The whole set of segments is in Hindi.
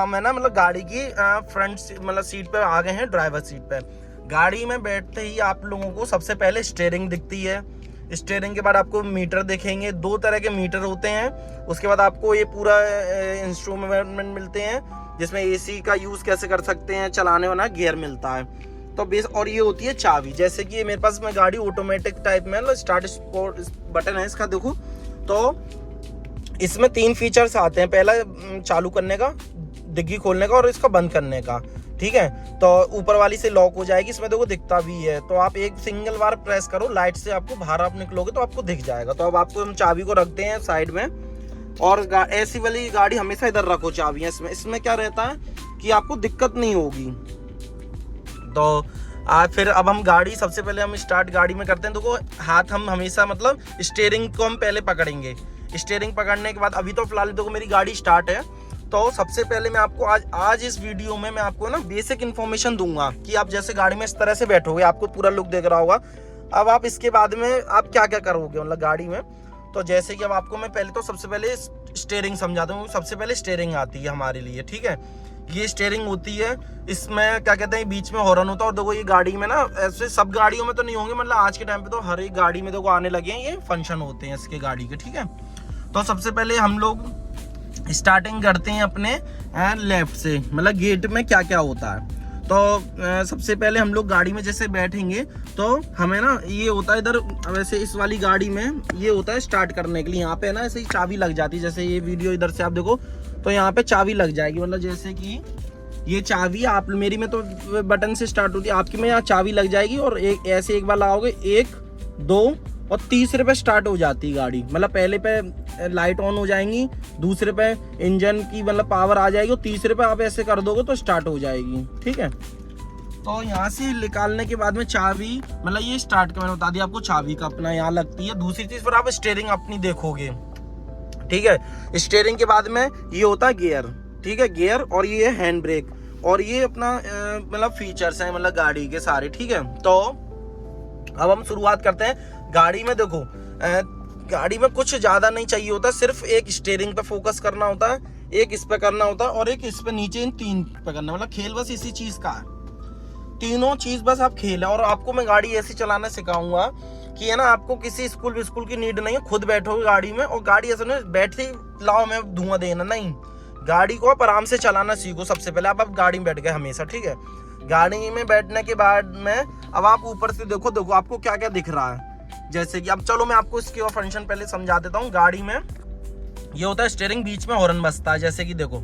हम है ना मतलब गाड़ी की फ्रंट मतलब सीट पे आ गए हैं, ड्राइवर सीट पे। गाड़ी में बैठते ही आप लोगों को सबसे पहले स्टीयरिंग दिखती है। स्टीयरिंग के बाद आपको मीटर दिखेंगे, 2 तरह के मीटर होते हैं। उसके बाद आपको ये पूरा इंस्ट्रूमेंट मिलते हैं जिसमें एसी का यूज़ कैसे कर सकते हैं, चलाने वाला गियर मिलता है। तो बेस और ये होती है चाबी। जैसे कि मेरे पास में गाड़ी ऑटोमेटिक टाइप में मतलब स्टार्ट बटन है इसका, देखो तो इसमें 3 फीचर्स आते हैं। पहला चालू करने का, डिग्गी खोलने का और इसका बंद करने का, ठीक है। तो ऊपर वाली से लॉक हो जाएगी, इसमें देखो दिखता भी है। तो आप एक सिंगल बार प्रेस करो, लाइट से आपको बाहर आप निकलोगे तो आपको दिख जाएगा। तो अब आपको हम चाबी को रखते हैं साइड में, और ऐसी वाली गाड़ी हमेशा इधर रखो चाबियां। इसमें क्या रहता है कि आपको दिक्कत नहीं होगी। तो फिर अब हम गाड़ी सबसे पहले हम स्टार्ट गाड़ी में करते हैं। देखो हाथ हम हमेशा मतलब स्टीयरिंग को हम पहले पकड़ेंगे। स्टीयरिंग पकड़ने के बाद अभी तो फिलहाल देखो मेरी गाड़ी स्टार्ट है। तो सबसे पहले मैं आपको आज इस वीडियो में मैं आपको ना बेसिक इन्फॉर्मेशन दूंगा कि आप जैसे गाड़ी में इस तरह से बैठोगे, आपको पूरा लुक देख रहा होगा। अब आप इसके बाद में आप क्या क्या करोगे मतलब गाड़ी में। तो जैसे कि अब आपको मैं पहले तो सबसे पहले स्टीयरिंग समझाता हूँ। सबसे पहले स्टीयरिंग आती है हमारे लिए, ठीक है। ये स्टीयरिंग होती है, इसमें क्या कहते हैं बीच में हॉर्न होता है। और देखो ये गाड़ी में ना ऐसे सब गाड़ियों में तो नहीं होंगे, मतलब आज के टाइम पे तो हर एक गाड़ी में देखो आने लगे हैं ये फंक्शन होते हैं इसके गाड़ी के, ठीक है। तो सबसे पहले हम लोग स्टार्टिंग करते हैं अपने लेफ्ट से, मतलब गेट में क्या क्या होता है। तो सबसे पहले हम लोग गाड़ी में जैसे बैठेंगे तो हमें ना ये होता है इधर, वैसे इस वाली गाड़ी में ये होता है स्टार्ट करने के लिए। यहाँ पे ना ऐसे ही चाबी लग जाती है। जैसे ये वीडियो इधर से आप देखो तो यहाँ पे चाबी लग जाएगी, मतलब जैसे कि ये चाबी आप मेरी में तो बटन से स्टार्ट होती है, आपकी में यहाँ चाबी लग जाएगी। और ऐसे एक बार लाओगे, 1 2 और तीसरे पे स्टार्ट हो जाती है गाड़ी। मतलब पहले पे लाइट ऑन हो जाएंगी, दूसरे पे इंजन की मतलब पावर आ जाएगी, और तीसरे पे आप ऐसे कर दोगे तो स्टार्ट हो जाएगी, ठीक है। तो यहाँ से निकालने के बाद में चाबी मतलब ये स्टार्ट का मैंने बता दिया आपको, चाबी का अपना यहाँ लगती है। दूसरी चीज पर आप स्टीयरिंग अपनी देखोगे, ठीक है। स्टीयरिंग के बाद में ये होता है गियर, ठीक है, गियर। और ये है हैंड ब्रेक, और ये अपना मतलब फीचर्स हैं मतलब गाड़ी के सारे, ठीक है। तो अब हम शुरुआत करते हैं। गाड़ी में देखो गाड़ी में कुछ ज्यादा नहीं चाहिए होता, सिर्फ एक स्टीयरिंग पे फोकस करना होता है, एक इस पे करना होता है और एक इस पे नीचे, इन 3 पे करना। मतलब खेल बस इसी चीज का है, तीनों चीज बस आप खेल है। और आपको मैं गाड़ी ऐसी चलाना सिखाऊंगा कि है ना आपको किसी स्कूल की नीड नहीं है। खुद बैठोगे गाड़ी में और गाड़ी ऐसे नहीं बैठे लाओ मैं धुआं देना, नहीं। गाड़ी को आप आराम से चलाना सीखो सबसे पहले। आप गाड़ी में बैठ गए हमेशा, ठीक है। गाड़ी में बैठने के बाद में अब आप ऊपर से देखो आपको क्या क्या दिख रहा है। जैसे कि अब चलो मैं आपको इसके फंक्शन पहले समझा देता हूँ। गाड़ी में ये होता है स्टीयरिंग, बीच में हॉर्न बजता है। जैसे कि देखो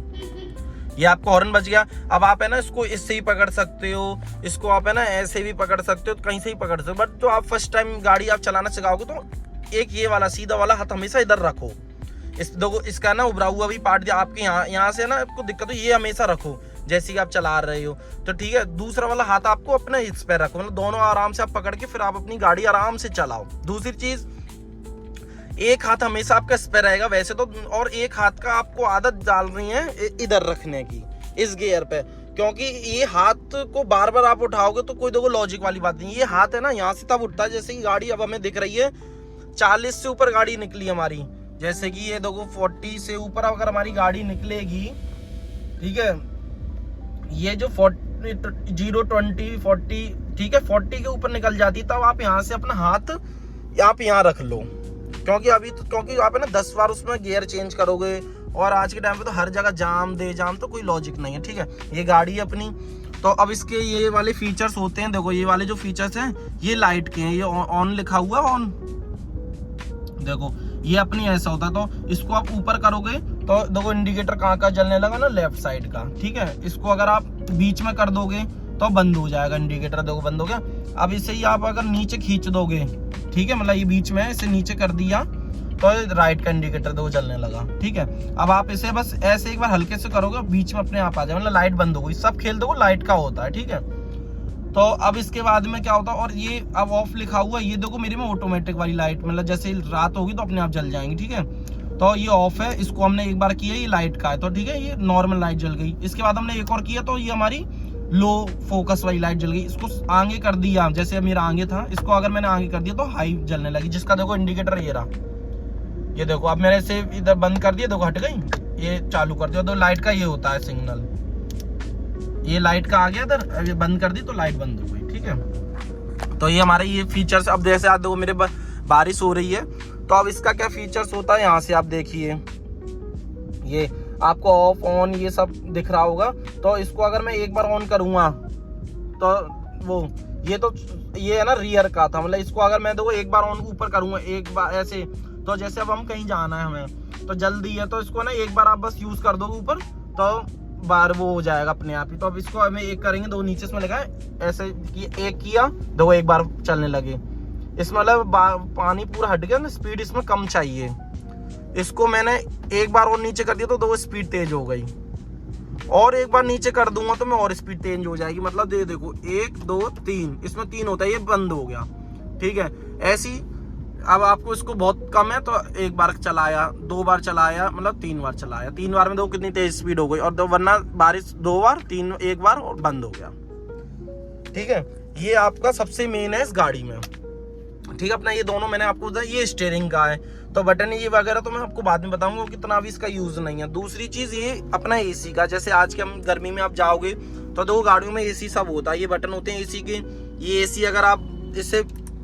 ये आपको हॉर्न बज गया। अब आप है ना इसको इससे ही पकड़ सकते हो, इसको आप है ना ऐसे भी पकड़ सकते हो, कहीं से ही पकड़ सकते हो। बट तो आप फर्स्ट टाइम गाड़ी आप चलाना सिखाओगे तो एक ये वाला सीधा वाला हाथ हमेशा इधर रखो। इस देखो इसका ना उभरा हुआ भी पार्ट दिया आपके यहाँ से ना आपको दिक्कत हो, ये हमेशा रखो जैसे कि आप चला रहे हो, तो ठीक है। दूसरा वाला हाथ आपको अपने इस पे रखो, मतलब दोनों आराम से आप पकड़ के फिर आप अपनी गाड़ी आराम से चलाओ। दूसरी चीज, एक हाथ हमेशा आपका इस पे रहेगा वैसे तो, और एक हाथ का आपको आदत डाल रही है इधर रखने की, इस गियर पे। क्योंकि ये हाथ को बार बार आप उठाओगे तो कोई देखो लॉजिक वाली बात नहीं। ये हाथ है ना यहाँ से तब उठता है जैसे कि गाड़ी अब हमें दिख रही है 40 से ऊपर गाड़ी निकली हमारी। जैसे कि ये देखो 40 से ऊपर अगर हमारी गाड़ी निकलेगी, ठीक है, ये जो 0 20 40, ठीक है, 40 के ऊपर निकल जाती है तब आप यहाँ से अपना हाथ आप यहाँ रख लो। क्योंकि आप है ना 10 बार उसमें गियर चेंज करोगे, और आज के टाइम पे तो हर जगह जाम तो कोई लॉजिक नहीं है, ठीक है। ये गाड़ी अपनी, तो अब इसके ये वाले फीचर्स होते हैं। देखो ये वाले जो फीचर्स हैं ये लाइट के हैं, ये ऑन लिखा हुआ है, ऑन देखो ये अपनी ऐसा होता है। तो इसको आप ऊपर करोगे तो देखो इंडिकेटर कहाँ का जलने लगा ना, लेफ्ट साइड का, ठीक है। इसको अगर आप बीच में कर दोगे तो बंद हो जाएगा इंडिकेटर, देखो बंद हो गया। अब इसे ही आप अगर नीचे खींच दोगे, ठीक है, मतलब ये बीच में इसे नीचे कर दिया तो राइट का इंडिकेटर देखो जलने लगा, ठीक है। अब आप इसे बस ऐसे एक बार हल्के से करोगे बीच में अपने आप आ जाए, मतलब लाइट बंद हो गई। सब खेल देखो लाइट का होता है, ठीक है। तो अब इसके बाद में क्या होता है, और ये अब ऑफ लिखा हुआ है, ये देखो मेरे में ऑटोमेटिक वाली लाइट, मतलब जैसे रात होगी तो अपने आप जल जाएंगी, ठीक है। तो ये ऑफ है, इसको हमने एक बार किया, ये लाइट का है तो ठीक है, ये नॉर्मल लाइट जल गई। इसके बाद हमने एक और किया तो ये हमारी लो फोकस वाली लाइट जल गई। इसको आगे कर दिया, जैसे मेरा आगे था, इसको अगर मैंने आगे कर दिया तो हाई जलने लगी, जिसका देखो इंडिकेटर ये रहा, ये देखो। अब मैंने इसे इधर बंद कर दिया, देखो हट गई। ये चालू कर दिया तो लाइट का ये होता है सिग्नल, ये लाइट का आ गया इधर, अभी बंद कर दी तो लाइट बंद हो गई। ठीक है, तो ये हमारे ये फीचर्स। अब जैसे आप देखो मेरे बारिश हो रही है, तो अब इसका क्या फीचर्स होता है, यहाँ से आप देखिए ये आपको ऑफ ऑन ये सब दिख रहा होगा। तो इसको अगर मैं एक बार ऑन करूँगा तो वो ये है ना रियर का था, मतलब इसको अगर मैं देखो एक बार ऑन ऊपर करूँगा एक बार ऐसे, तो जैसे अब हम कहीं जाना है हमें तो जल्दी है, तो इसको ना एक बार आप बस यूज़ कर दोगे ऊपर तो बार वो हो जाएगा अपने आप ही। तो अब इसको हमें एक करेंगे, दो नीचे इसमें लगा है ऐसे कि एक किया दो एक बार चलने लगे, इसमें मतलब पानी पूरा हट गया ना, स्पीड इसमें कम चाहिए। इसको मैंने एक बार और नीचे कर दिया तो दो स्पीड तेज हो गई, और एक बार नीचे कर दूंगा तो मैं और स्पीड तेज हो जाएगी। मतलब ये देखो 1 2 3, इसमें 3 होता है, ये बंद हो गया। ठीक है, ऐसी अब आपको इसको बहुत कम है तो एक बार चलाया, 2 बार चलाया, मतलब 3 बार चलाया, 3 बार में देखो कितनी तेज स्पीड हो गई। और वरना बारिश 2 बार, 3 एक बार और बंद हो गया। ठीक है, ये आपका सबसे मेन है इस गाड़ी में। ठीक है, अपना ये दोनों मैंने आपको बताया, ये स्टीयरिंग का है, तो बटन ये वगैरह तो मैं आपको बाद में बताऊंगा कितना भी इसका यूज नहीं है। दूसरी चीज ये अपना एसी का, जैसे आज के हम गर्मी में आप जाओगे तो दो गाड़ियों में एसी सब होता है, ये बटन होते हैं एसी के। ये एसी अगर आप इसे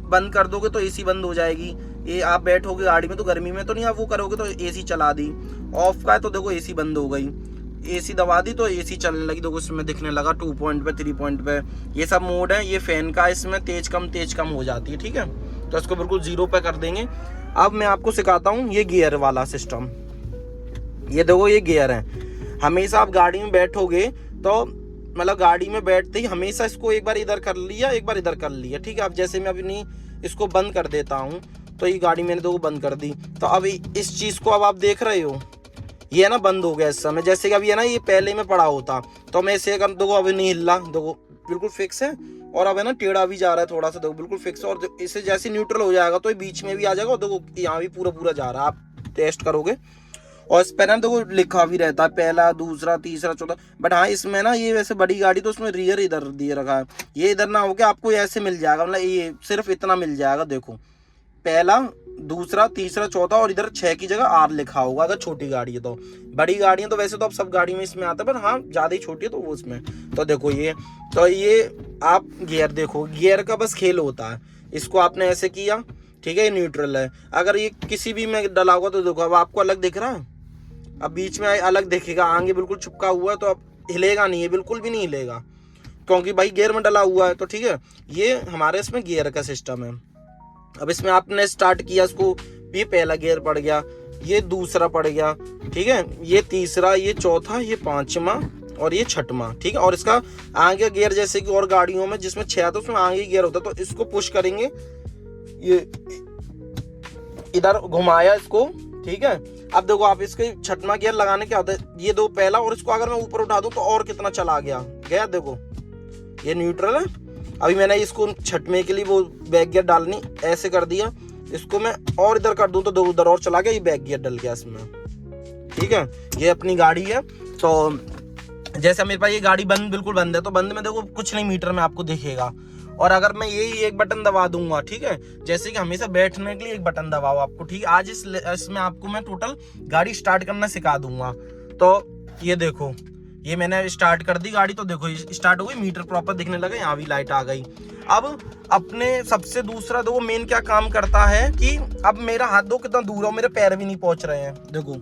बंद कर दोगे तो एसी बंद हो जाएगी। ये आप बैठोगे गाड़ी में तो गर्मी में तो नहीं आप वो करोगे तो एसी चला दी। ऑफ का है तो देखो एसी बंद हो गई, एसी दबा दी तो एसी चलने लगी, देखो इसमें दिखने लगा 2 पॉइंट पे 3 पॉइंट पे। ये सब मोड है, ये फैन का, इसमें तेज कम हो जाती है। ठीक है, तो इसको बिल्कुल 0 पे कर देंगे। अब मैं आपको सिखाता हूँ ये गियर वाला सिस्टम। ये देखो ये गियर है, हमेशा आप गाड़ी में बैठोगे तो मतलब गाड़ी में बैठते ही हमेशा इसको एक बार इधर कर लिया, एक बार इधर कर लिया। ठीक है, अब जैसे मैं अपनी इसको बंद कर देता हूँ तो ये गाड़ी मैंने देखो बंद कर दी, तो अब इस चीज़ को अब आप देख रहे हो ये है ना बंद हो गया इस समय। जैसे कि अभी है ना ये पहले में पड़ा होता तो मैं इसे कर देखो अभी नहीं हिल रहा, देखो बिल्कुल फिक्स है, और अब है ना टेढ़ा भी जा रहा है थोड़ा सा, देखो बिल्कुल फिक्स है। और इसे जैसे न्यूट्रल हो जाएगा तो ये बीच में भी आ जाएगा, और देखो यहाँ भी पूरा जा रहा है, आप टेस्ट करोगे। और इस पर ना देखो लिखा भी रहता है पहला, दूसरा, तीसरा, चौथा। बट हाँ इसमें ना ये वैसे बड़ी गाड़ी तो उसमें रियर इधर दिए रखा है, ये इधर ना हो के आपको ऐसे मिल जाएगा, मतलब ये सिर्फ इतना मिल जाएगा। देखो पहला, दूसरा, तीसरा, चौथा, और इधर 6 की जगह R लिखा होगा अगर छोटी गाड़ी है तो। बड़ी गाड़ी है तो वैसे तो अब सब गाड़ी में इसमें आता है, पर हाँ ज़्यादा ही छोटी है तो वो इसमें। तो देखो ये, तो ये आप गियर देखो, गियर का बस खेल होता है। इसको आपने ऐसे किया, ठीक है, ये न्यूट्रल है। अगर ये किसी भी में डला हुआ तो देखो अब आपको अलग दिख रहा है, अब बीच में अलग दिखेगा, आगे बिल्कुल चिपका हुआ है तो अब हिलेगा नहीं है, बिल्कुल भी नहीं हिलेगा, क्योंकि भाई गियर में डला हुआ है। तो ठीक है, ये हमारे इसमें गियर का सिस्टम है। अब इसमें आपने स्टार्ट किया इसको, ये पहला गियर पड़ गया, ये दूसरा पड़ गया, ठीक है, ये तीसरा, ये चौथा, ये पांचवा और ये छठवां। ठीक है, और इसका आगे गियर जैसे कि और गाड़ियों में जिसमें 6 तो उसमें आगे गियर होता है, तो इसको पुश करेंगे, ये इधर घुमाया इसको। ठीक है, अब देखो आप इसके छठवां गियर लगाने क्या होता है, ये दो पहला, और इसको अगर मैं ऊपर उठा दूं तो और कितना चला गया, देखो ये न्यूट्रल है। अभी मैंने इसको छठवें के लिए वो बैक गियर डालनी ऐसे कर दिया, इसको मैं और इधर कर दूं तो दो उधर और चला गया, ये बैक गियर डल गया इसमें। ठीक है, ये अपनी गाड़ी है। तो जैसे मेरे पास ये गाड़ी बिल्कुल बंद है, तो बंद में देखो कुछ नहीं मीटर में आपको दिखेगा। और अगर मैं यही एक बटन दबा दूंगा, ठीक है, जैसे कि हमेशा बैठने के लिए एक बटन दबाओ आपको। ठीक है, आज इसमें आपको मैं टोटल गाड़ी स्टार्ट करना सिखा दूंगा। तो ये देखो, ये मैंने स्टार्ट कर दी गाड़ी, तो देखो स्टार्ट हो गई, मीटर प्रॉपर दिखने लगा, यहाँ भी लाइट आ गई। अब अपने सबसे दूसरा देखो मेन क्या काम करता है कि अब मेरा हाथ दो कितना दूर है, मेरे पैर भी नहीं पहुंच रहे हैं। देखो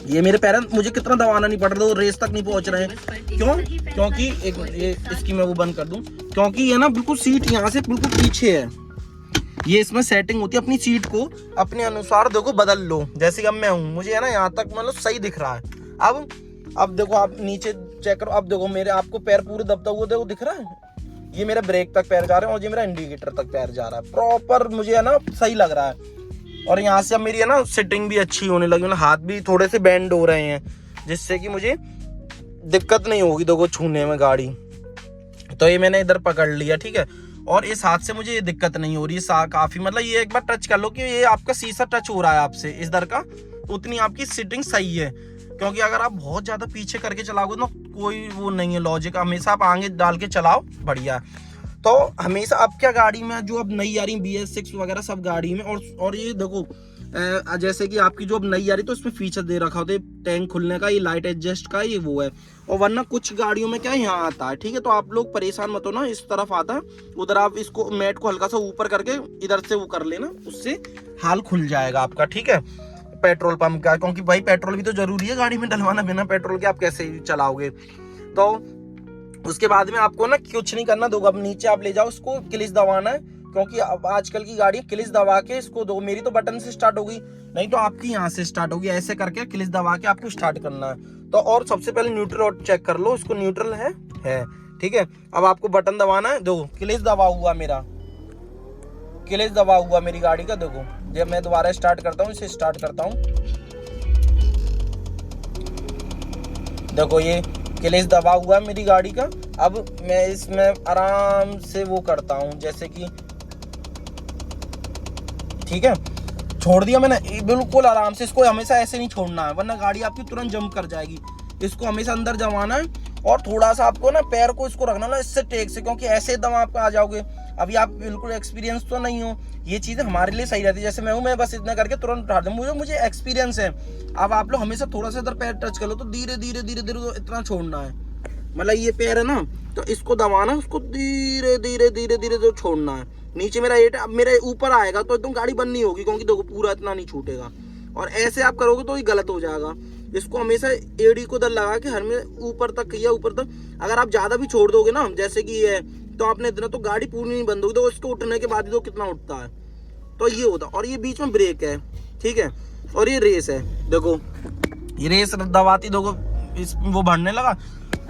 ये मेरे पैर, मुझे कितना दबाना नहीं पड़ रहा, रेस तक नहीं पहुंच रहे हैं। क्यों? क्योंकि एक ये इसकी मैं वो बंद कर दूं, क्योंकि ये ना बिल्कुल सीट यहाँ से बिल्कुल पीछे है। ये इसमें सेटिंग होती है, अपनी सीट को अपने अनुसार देखो बदल लो। जैसे कि अब मैं हूँ, मुझे है ना यहाँ तक मतलब सही दिख रहा है। अब देखो आप नीचे चेक करो, अब देखो मेरे आपको पैर पूरे दबता हुआ देखो दिख रहा है, ये मेरा ब्रेक तक पैर जा रहा है और ये मेरा इंडिकेटर तक पैर जा रहा है, प्रॉपर मुझे है ना सही लग रहा है। और यहाँ से अब मेरी है ना सिटिंग भी अच्छी होने लगी, मतलब हाथ भी थोड़े से बेंड हो रहे हैं, जिससे कि मुझे दिक्कत नहीं होगी देखो छूने में गाड़ी। तो ये मैंने इधर पकड़ लिया, ठीक है, और इस हाथ से मुझे ये दिक्कत नहीं हो रही है काफी। मतलब ये एक बार टच कर लो कि ये आपका शीशा टच हो रहा है आपसे इधर का, उतनी आपकी सिटिंग सही है। क्योंकि अगर आप बहुत ज्यादा पीछे करके चलाओगे ना, कोई वो नहीं है लॉजिक, हमेशा आप आगे डाल के चलाओ, बढ़िया। तो हमेशा अब क्या गाड़ी में जो अब नई आ रही BS6 वगैरह सब गाड़ी में, और ये देखो जैसे कि आपकी जो अब नई आ रही तो इसमें फीचर दे रखा होता है टैंक खुलने का, ये लाइट एडजस्ट का, ये वो है। और वरना कुछ गाड़ियों में क्या है यहाँ आता है, ठीक है। तो आप लोग परेशान मत हो ना, इस तरफ आता है, उधर आप इसको मैट को हल्का सा ऊपर करके इधर से वो कर लेना, उससे हाल खुल जाएगा आपका, ठीक है। पेट्रोल पंप का, क्योंकि भाई पेट्रोल भी तो जरूरी है गाड़ी में डलवाना, बिना पेट्रोल के आप कैसे चलाओगे। तो उसके बाद में आपको ना कुछ नहीं करना, दो अब नीचे आप ले जाओ, उसको क्लिच दबाना है, क्योंकि अब आजकल की गाड़ी क्लिच दबा के इसको दो। मेरी तो बटन से स्टार्ट होगी, नहीं तो आपकी यहाँ से स्टार्ट होगी, ऐसे करके क्लिच दबा के आपको स्टार्ट करना है। तो और सबसे पहले न्यूट्रल चेक कर लो, उसको न्यूट्रल है ठीक है। अब आपको बटन दबाना है, देखो क्लिच दबा हुआ, मेरा क्लिच दबा हुआ मेरी गाड़ी का। देखो जब मैं दोबारा स्टार्ट करता हूँ, इसे स्टार्ट करता हूँ, देखो ये क्लिच दबा हुआ है मेरी गाड़ी का। अब मैं इसमें आराम से वो करता हूँ, जैसे कि ठीक है, छोड़ दिया मैंने बिल्कुल आराम से। इसको हमेशा ऐसे नहीं छोड़ना है, वरना गाड़ी आपकी तुरंत जंप कर जाएगी। इसको हमेशा अंदर जमाना है, और थोड़ा सा आपको ना पैर को इसको रखना ना इससे टेक से, क्योंकि ऐसे एकदम आप आ जाओगे। अभी आप बिल्कुल एक्सपीरियंस तो नहीं हो, ये चीज़ें हमारे लिए सही रहती है। जैसे मैं हूँ, मैं बस इतना करके तुरंत उठा दूँ, मुझे एक्सपीरियंस है। अब आप लोग हमेशा थोड़ा सा इधर पैर टच कर लो, तो धीरे धीरे धीरे धीरे तो इतना छोड़ना है, मतलब ये पैर है ना, तो इसको दबाना, उसको धीरे धीरे धीरे धीरे तो छोड़ना है। नीचे मेरा 8, अब मेरे ऊपर आएगा तो एकदम गाड़ी बंद नहीं होगी, क्योंकि देखो पूरा इतना नहीं छूटेगा। और ऐसे आप करोगे तो ये गलत हो जाएगा। इसको हमेशा एड़ी को इधर लगा के हर में ऊपर तक या ऊपर तक, अगर आप ज़्यादा भी छोड़ दोगे ना, जैसे कि ये, तो आपने इतना, तो गाड़ी पूरी नहीं बंद होगी। तो इसको उठने के बाद ही तो कितना उठता है, तो ये होता। और ये बीच में ब्रेक है, ठीक है, और ये रेस है। देखो ये रेस दबाती, देखो इस वो बढ़ने लगा।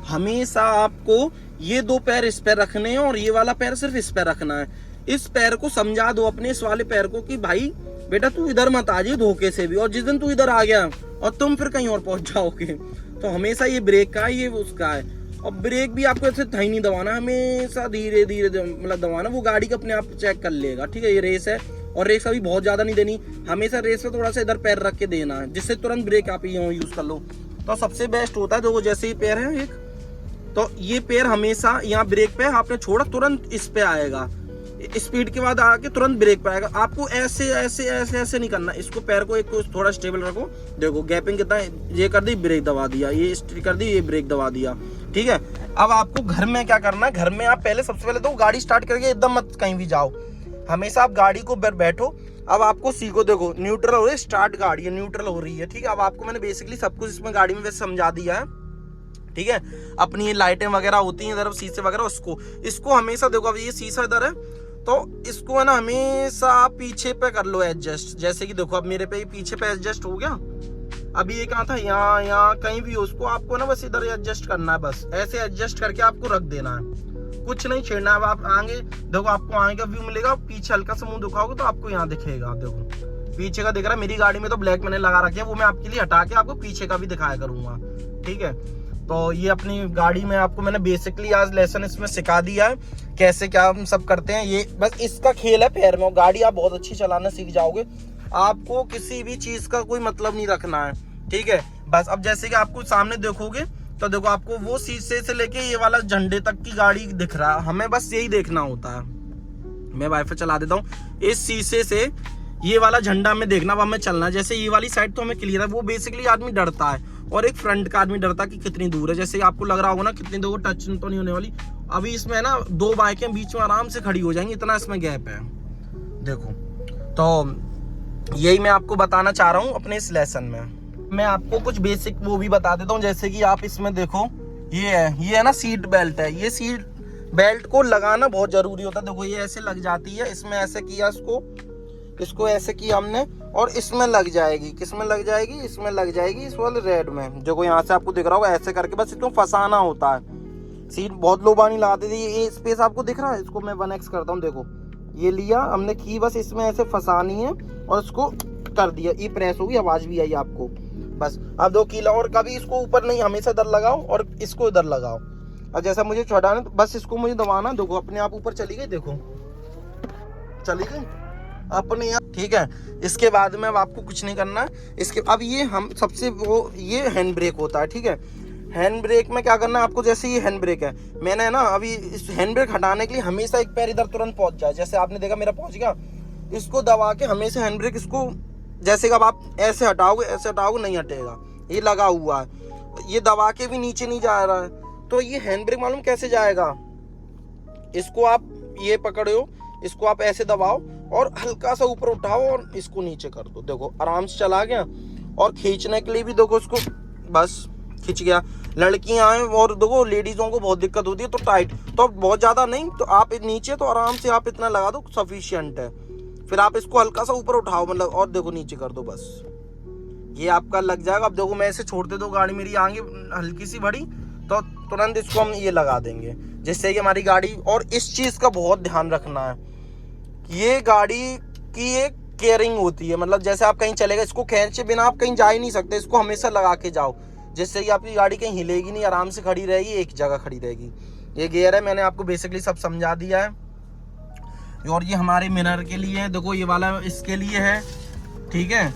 हमेशा आपको ये दो पैर इस पैर रखने हैं, और ये वाला पैर सिर्फ इस पैर रखना है। इस पैर को समझा दो अपने इस वाले पैर को कि भाई बेटा तू इधर मत आ जाइए धोखे से भी, और जिस दिन तू इधर आ गया और तुम फिर कहीं और पहुंच जाओगे। तो हमेशा ये ब्रेक का है, ये उसका है। और ब्रेक भी आपको ऐसे थाई नहीं दबाना, हमेशा धीरे धीरे मतलब दबाना, वो गाड़ी का अपने आप चेक कर लेगा, ठीक है। ये रेस है, और रेस अभी बहुत ज्यादा नहीं देनी, हमेशा रेस में थोड़ा सा इधर पैर रख के देना है, जिससे तुरंत ब्रेक आप यहाँ यूज कर लो। तो सबसे बेस्ट होता है, तो वो जैसे ही पैर है एक, तो ये पैर हमेशा यहाँ ब्रेक पे आपने छोड़ा, तुरंत इस पे आएगा, स्पीड के बाद आके तुरंत ब्रेक पे आएगा। आपको ऐसे ऐसे ऐसे ऐसे नहीं करना, इसको पैर को एक को थोड़ा स्टेबल रखो। देखो गैपिंग कितना है, ये कर दी ब्रेक दबा दिया, ये कर दी ये ब्रेक दबा दिया, ठीक है। अब आपको घर में क्या करना है, घर में आप पहले सबसे पहले तो गाड़ी स्टार्ट करके एकदम मत कहीं भी जाओ, हमेशा आप गाड़ी को बैठो। अब आपको सीखो, देखो न्यूट्रल हो रही है, स्टार्ट गाड़ी है न्यूट्रल हो रही है, ठीक है। अब आपको मैंने बेसिकली सब कुछ इसमें गाड़ी में वैसे समझा दिया है, ठीक है। अपनी ये लाइटें वगैरह होती हैं इधर, शीशे वगैरह, इसको हमेशा देखो, अब ये शीशा इधर है, तो इसको है ना हमेशा आप पीछे पे कर लो एडजस्ट। जैसे कि देखो अब मेरे पे पीछे पे एडजस्ट हो गया। अभी ये कहाँ था, यहाँ कहीं भी, उसको आपको ना बस इधर एडजस्ट करना है, बस ऐसे एडजस्ट करके आपको रख देना है, कुछ नहीं छेड़ना है। अब आप आगे देखो, आपको आगे का व्यू मिलेगा, पीछे हल्का सा मुंह दिखाओगे तो आपको यहाँ दिखेगा, देखो पीछे का दिख रहा है। मेरी गाड़ी में तो ब्लैक मैंने लगा रखी है, वो मैं आपके लिए हटा के आपको पीछे का भी दिखाया करूंगा, ठीक है। तो ये अपनी गाड़ी में आपको मैंने बेसिकली आज लेसन इसमें सिखा दिया है, कैसे क्या हम सब करते हैं। ये बस इसका खेल है पैर में, गाड़ी आप बहुत अच्छी चलाना सीख जाओगे। आपको किसी भी चीज का कोई मतलब नहीं रखना है, ठीक है। बस अब जैसे कि आपको सामने देखोगे तो देखो आपको वो शीशे से लेके ये वाला झंडे तक की गाड़ी दिख रहा है, हमें बस यही देखना होता है। मैं वाईफाई चला देता हूँ, इस शीशे से ये वाला झंडा हमें देखना, अब हमें चलना है। जैसे ये वाली साइड तो हमें क्लियर है, वो बेसिकली आदमी डरता है, और एक फ्रंट का आदमी डरता है कि कितनी दूर है। जैसे आपको लग रहा होगा ना कितनी दूर, टच तो नहीं होने वाली। अभी इसमें ना दो बाइकें बीच में आराम से खड़ी हो जाएंगी, इतना इसमें गैप है, देखो। तो यही मैं आपको बताना चाह रहा हूँ अपने इस लेसन में। मैं आपको कुछ बेसिक वो भी बता देता हूँ, जैसे कि आप इसमें देखो, ये है ना सीट बेल्ट है, ये सीट बेल्ट को लगाना बहुत जरूरी होता है। देखो ये ऐसे लग जाती है, इसमें ऐसे किया, इसको ऐसे किया हमने, और इसमें लग जाएगी, किसमें लग जाएगी, इसमें लग जाएगी, इस वाले रेड में। देखो यहाँ से आपको दिख रहा होगा, ऐसे करके बस इसको फंसाना होता है। सीट बहुत लो बानी लगाते थे, ये स्पेस आपको दिख रहा है, इसको मैं 1x करता हूँ। देखो ये लिया हमने की, बस इसमें ऐसे फंसानी है, और इसको कर दिया, ये प्रेस होगी, आवाज भी आई आपको। बस अब दो कीला, और कभी इसको ऊपर नहीं, हमेशा इधर लगाओ और इसको इधर लगाओ। और जैसा मुझे चढ़ाना, तो बस इसको मुझे दबाना, देखो अपने आप ऊपर चली गई, देखो चली गई अपने आप, ठीक है। इसके बाद में अब आपको कुछ नहीं करना। इसके अब ये हम सबसे वो ये हैंड ब्रेक होता है, ठीक है। हैंड ब्रेक में क्या करना है आपको, जैसे ये हैंड ब्रेक है, मैंने ना अभी इस हैंड ब्रेक हटाने के लिए हमेशा एक पैर इधर तुरंत पहुंच जाए, जैसे आपने देखा मेरा पहुंच गया, इसको दबा के हमेशा हैंड ब्रेक इसको जैसे कि अब आप ऐसे हटाओगे नहीं हटेगा, ये लगा हुआ है, ये दबा के भी नीचे नहीं जा रहा है। तो ये हैंड ब्रेक मालूम कैसे जाएगा, इसको आप ये पकड़ो, इसको आप ऐसे दबाओ और हल्का सा ऊपर उठाओ और इसको नीचे कर दो, देखो आराम से चला गया। और खींचने के लिए भी देखो इसको बस खिंच गया। लड़कियां हैं और देखो लेडीजों को बहुत दिक्कत होती है, तो टाइट, तो बहुत ज्यादा नहीं, तो आप नीचे तो आराम से आप इतना लगा दो, सफिशिएंट है। फिर आप इसको हल्का सा ऊपर उठाओ मतलब, और देखो नीचे कर दो, बस ये आपका लग जाएगा। अब देखो मैं इसे छोड़ते दो, गाड़ी मेरी आगे हल्की सी बढ़ी तो तुरंत इसको हम ये लगा देंगे, जिससे कि हमारी गाड़ी, और इस चीज का बहुत ध्यान रखना है, ये गाड़ी की एक केयरिंग होती है, मतलब जैसे आप कहीं चलेगा, इसको खींचे बिना आप कहीं जा ही नहीं सकते, इसको हमेशा लगा के जाओ, जिससे कि आपकी गाड़ी कहीं हिलेगी नहीं, आराम से खड़ी रहेगी, एक जगह खड़ी रहेगी। ये गियर है, मैंने आपको बेसिकली सब समझा दिया है। और ये हमारे मिरर के लिए है, देखो ये वाला इसके लिए है, ठीक है,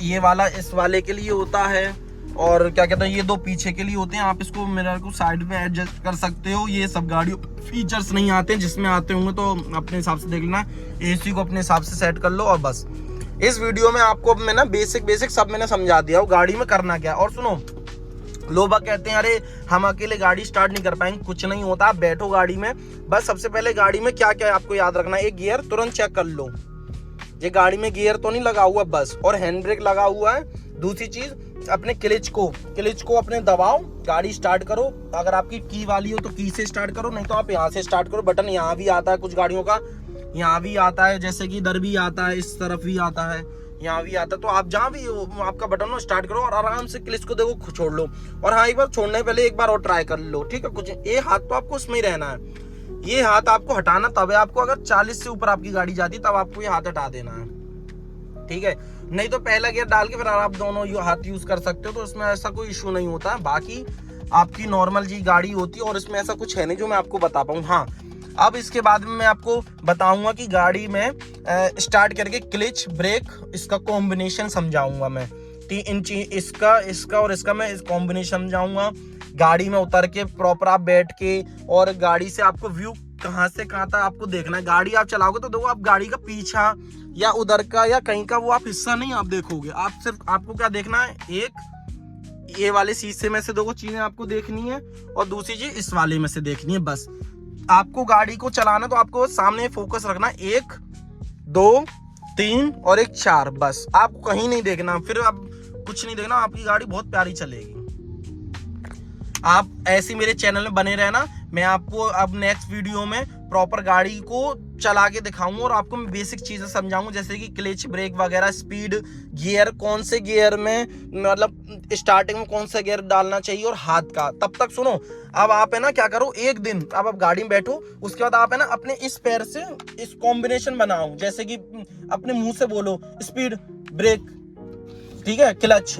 ये वाला इस वाले के लिए होता है, और क्या कहते हैं ये दो पीछे के लिए होते हैं। आप इसको मिरर को साइड में एडजस्ट कर सकते हो। ये सब गाड़ियों फीचर्स नहीं आते, जिसमें आते होंगे तो अपने हिसाब से देख लेना, एसी को अपने हिसाब से सेट कर लो। और बस इस वीडियो में आपको मैं ना बेसिक सब मैंने समझा दिया हो गाड़ी में करना क्या। और सुनो, लोग कहते हैं अरे हम अकेले गाड़ी स्टार्ट नहीं कर पाएंगे, कुछ नहीं होता, आप बैठो गाड़ी में, बस सबसे पहले गाड़ी में क्या क्या आपको याद रखना है, एक गियर तुरंत चेक कर लो, ये गाड़ी में गियर तो नहीं लगा हुआ बस, और हैंड ब्रेक लगा हुआ है। दूसरी चीज अपने क्लिच को अपने दबाओ, गाड़ी स्टार्ट करो। अगर आपकी की वाली हो तो की से स्टार्ट करो, नहीं तो आप यहाँ से स्टार्ट करो। बटन यहाँ भी आता है कुछ गाड़ियों का, यहाँ भी आता है, जैसे कि इधर भी आता है, इस तरफ भी आता है, यहाँ भी आता है। तो आप जहाँ भी आपका बटन हो स्टार्ट करो और आराम से क्लिच को देखो छोड़ लो। और हाँ, एक बार छोड़ने से पहले एक बार और ट्राई कर लो, ठीक है। कुछ ये हाथ तो आपको उसमें ही रहना है, ये हाथ आपको हटाना तब है आपको, अगर 40 से ऊपर आपकी गाड़ी जाती तब आपको ये हाथ हटा देना है, ठीक है। नहीं तो पहला गियर डाल के फिर आप दोनों हाथ यूज कर सकते हो, तो इसमें ऐसा कोई इशू नहीं होता। बाकी आपकी नॉर्मल जी गाड़ी होती है और इसमें ऐसा कुछ है नहीं जो मैं आपको बता पाऊँ। हाँ, अब इसके बाद में मैं आपको बताऊंगा कि गाड़ी में स्टार्ट करके क्लिच ब्रेक इसका कॉम्बिनेशन समझाऊंगा मैं, 3 इंची इसका और इसका मैं इस कॉम्बिनेशन समझाऊंगा। गाड़ी में उतर के प्रॉपर आप बैठ के, और गाड़ी से आपको व्यू कहाँ से कहाँ तक आपको देखना है। गाड़ी आप चलाओगे तो देखो आप गाड़ी का पीछा या उधर का या कहीं का वो आप हिस्सा नहीं आप देखोगे, आप सिर्फ आपको क्या देखना है, एक ये वाले शीशे में से दो चीजें आपको देखनी है और दूसरी चीज इस वाले में से देखनी है। बस आपको गाड़ी को चलाना तो आपको सामने फोकस रखना, 1 2 3 और 1 4, बस आपको कहीं नहीं देखना, फिर आप कुछ नहीं देखना, आपकी गाड़ी बहुत प्यारी चलेगी। आप ऐसे मेरे चैनल में बने रहना, मैं आपको अब नेक्स्ट वीडियो में प्रॉपर गाड़ी को चला के दिखाऊंगा और आपको मैं बेसिक चीजें समझाऊंगा, जैसे कि क्लच ब्रेक वगैरह, स्पीड, गियर, कौन से गियर में मतलब स्टार्टिंग में कौन सा गियर डालना चाहिए और हाथ का। तब तक सुनो, अब आप है ना क्या करो, एक दिन अब आप गाड़ी में बैठो, उसके बाद आप है ना अपने इस पैर से इस कॉम्बिनेशन बनाओ, जैसे कि अपने मुंह से बोलो स्पीड ब्रेक, ठीक है, क्लच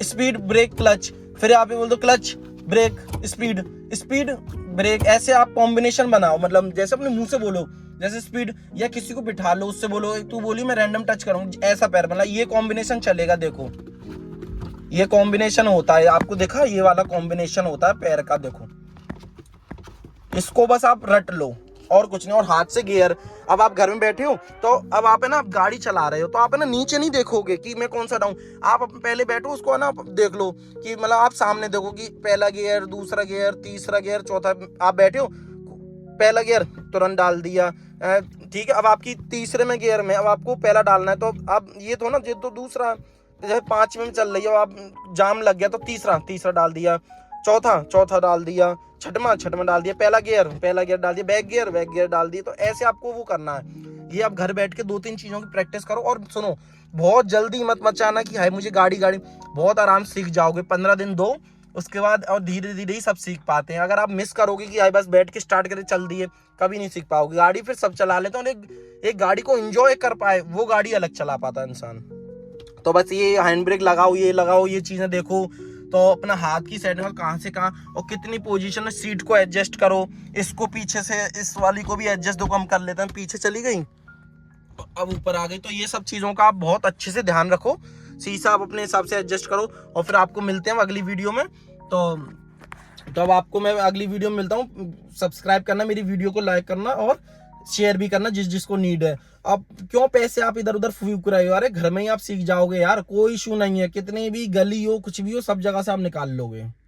स्पीड ब्रेक क्लच, फिर आप बोल दो क्लच ब्रेक स्पीड ब्रेक, ऐसे आप कॉम्बिनेशन बनाओ, मतलब जैसे अपने मुंह से बोलो, जैसे स्पीड, या किसी को बिठा लो उससे बोलो तू बोली मैं रैंडम टच करूँ, ऐसा पैर मतलब ये कॉम्बिनेशन चलेगा। देखो ये कॉम्बिनेशन होता है, आपको देखा ये वाला कॉम्बिनेशन होता है पैर का, देखो इसको बस आप रट लो और कुछ नहीं। और हाथ से गियर, अब आप घर में बैठे हो तो अब आप है ना, आप गाड़ी चला रहे हो तो आप है ना नीचे नहीं देखोगे कि मैं कौन सा डाऊं, आप पहले बैठो उसको है ना देख लो कि मतलब आप सामने देखो कि पहला गियर, दूसरा गियर, तीसरा गियर, चौथा, आप बैठे हो पहला गियर तुरंत डाल दिया, ठीक है। अब आपकी तीसरे में गियर में अब आपको पहला डालना है, तो अब ये तो ना ये तो दूसरा, जैसे 5 में चल रही है, आप जाम लग गया तो तीसरा डाल दिया, चौथा डाल दिया, छठवां डाल दिया, पहला गियर डाल दिया, बैक गियर डाल दिया। तो ऐसे आपको वो करना है। ये आप घर बैठ के 2-3 चीजों की प्रैक्टिस करो। और सुनो, बहुत जल्दी मत मचाना कि हाय मुझे गाड़ी, बहुत आराम से सीख जाओगे, 15 दिन दो, उसके बाद और धीरे धीरे ही सब सीख पाते हैं। अगर आप मिस करोगे कि हाय बस बैठ के स्टार्ट करके चल दिए, कभी नहीं सीख पाओगे। गाड़ी फिर सब चला लेते हैं और एक गाड़ी को एंजॉय कर पाए वो गाड़ी अलग चला पाता है इंसान। तो बस ये हैंड ब्रेक लगाओ, ये चीजें देखो, तो अपना हाथ की सेटिंग कहाँ से कहाँ और कितनी पोजीशन में, सीट को एडजस्ट करो, इसको पीछे से इस वाली को भी एडजस्ट दो, हम कर लेते हैं, पीछे चली गई अब ऊपर आ गई। तो ये सब चीज़ों का आप बहुत अच्छे से ध्यान रखो, शीशा आप अपने हिसाब से एडजस्ट करो। और फिर आपको मिलते हैं अगली वीडियो में। तो अब आपको मैं अगली वीडियो में मिलता हूँ। सब्सक्राइब करना, मेरी वीडियो को लाइक करना और शेयर भी करना जिस जिसको नीड है। अब क्यों पैसे आप इधर उधर फूक रहे हो? अरे घर में ही आप सीख जाओगे यार, कोई इशू नहीं है, कितनी भी गली हो कुछ भी हो सब जगह से आप निकाल लोगे।